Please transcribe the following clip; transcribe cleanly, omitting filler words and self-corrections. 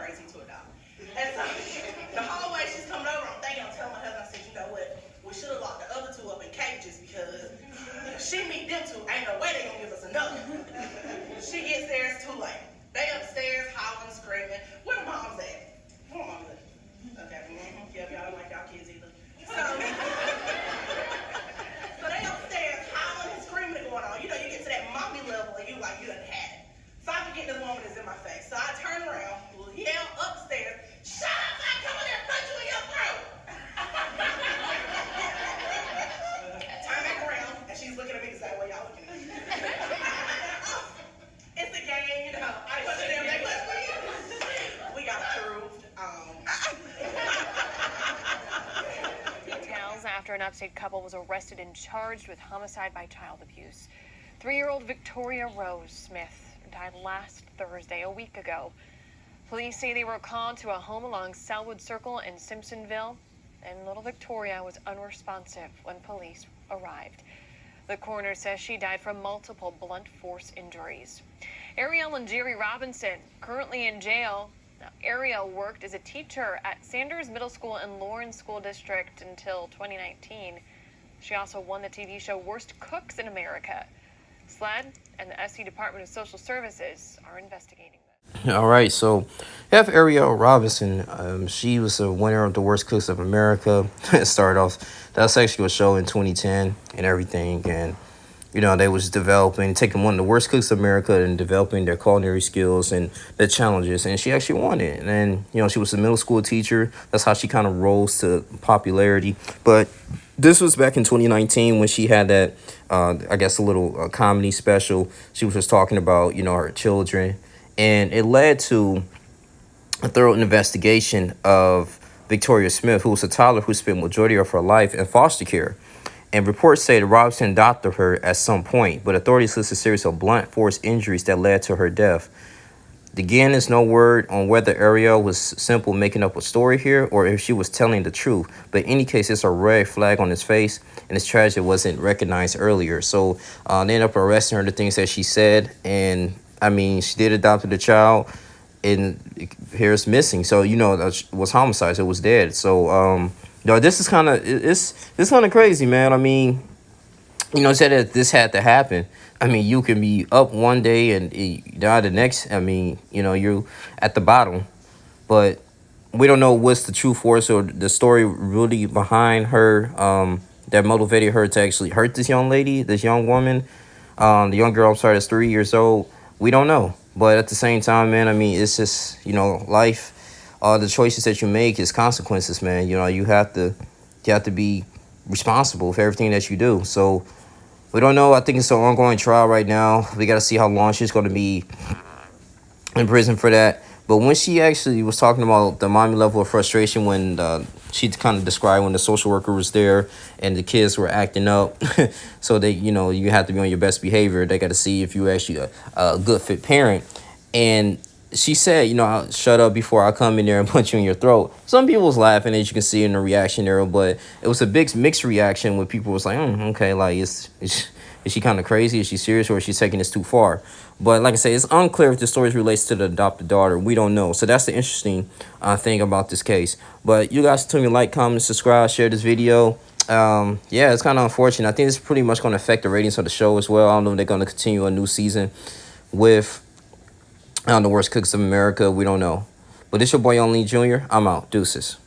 crazy to a dog. And so the hallway, she's coming over. I'm telling my husband, I said, you know what? We should have locked the other two up in cages because if she meet them two, ain't no way they gonna give us another. She gets there, it's too late. They upstairs hollering, screaming. Where the moms at? Where the moms at? Okay, yeah, y'all don't like y'all kids either. So they upstairs hollering and screaming and going on. You know, you get to that mommy level and you like, you done had it. So I forget this woman is in my face. So I turn around, yell upstairs, shut up, I come in there and punch you in your throat. Turn back around and she's looking at me the same way y'all looking at me. It's a game, you know. I punch them, they punch me. We got approved. Details after an upstate couple was arrested and charged with homicide by child abuse. 3-year-old Victoria Rose Smith died last Thursday, a week ago. Police say they were called to a home along Selwood Circle in Simpsonville, and little Victoria was unresponsive when police arrived. The coroner says she died from multiple blunt force injuries. Ariel and Jerry Robinson, currently in jail. Now, Ariel worked as a teacher at Sanders Middle School in Lawrence School District until 2019. She also won the TV show Worst Cooks in America. SLED and the SC Department of Social Services are investigating this. All right, so we have Ariel Robinson. She was a winner of the Worst Cooks of America. It started off, that's actually a show in 2010 and everything. And, you know, they was taking one of the worst cooks of America and developing their culinary skills and the challenges. And she actually won it. And, you know, she was a middle school teacher. That's how she kind of rose to popularity. But this was back in 2019 when she had that, I guess, a little comedy special. She was just talking about, you know, her children. And it led to a thorough investigation of Victoria Smith, who was a toddler who spent the majority of her life in foster care. And reports say that Robinson adopted her at some point, but authorities list a series of blunt force injuries that led to her death. Again, there's no word on whether Ariel was simply making up a story here or if she was telling the truth. But in any case, it's a red flag on his face, and it's tragic it wasn't recognized earlier. So they ended up arresting her, the things that she said. And, I mean, she did adopt the child, and here's missing. So, you know, that was homicide. So it was dead. So, you know, this is kind of, it's kind of crazy, man. I mean, you know, said that this had to happen. I mean, you can be up one day and you die the next. I mean, you know, you're at the bottom. But we don't know what's the true force or the story really behind her that motivated her to actually hurt this young lady, this young woman. The young girl, I'm sorry, that's 3 years old. We don't know. But at the same time, man, I mean, it's just, you know, life. The choices that you make is consequences, man. You know, you have to be responsible for everything that you do. So we don't know. I think it's an ongoing trial right now. We got to see how long she's going to be in prison for that. But when she actually was talking about the mommy level of frustration when she kind of described when the social worker was there and the kids were acting up. So they, you know, you have to be on your best behavior. They got to see if you're actually a good fit parent. And she said, you know, I'll shut up before I come in there and punch you in your throat. Some people was laughing, as you can see in the reaction there, but it was a big mixed reaction when people was like, okay, like, is she kind of crazy? Is she serious, or is she taking this too far? But like I say, it's unclear if the story relates to the adopted daughter. We don't know. So that's the interesting thing about this case. But you guys tell me, like, comment, subscribe, share this video. Yeah, it's kind of unfortunate. I think it's pretty much going to affect the ratings of the show as well. I don't know if they're going to continue a new season with the Worst Cooks of America. We don't know. But this your boy, Only Jr. I'm out. Deuces.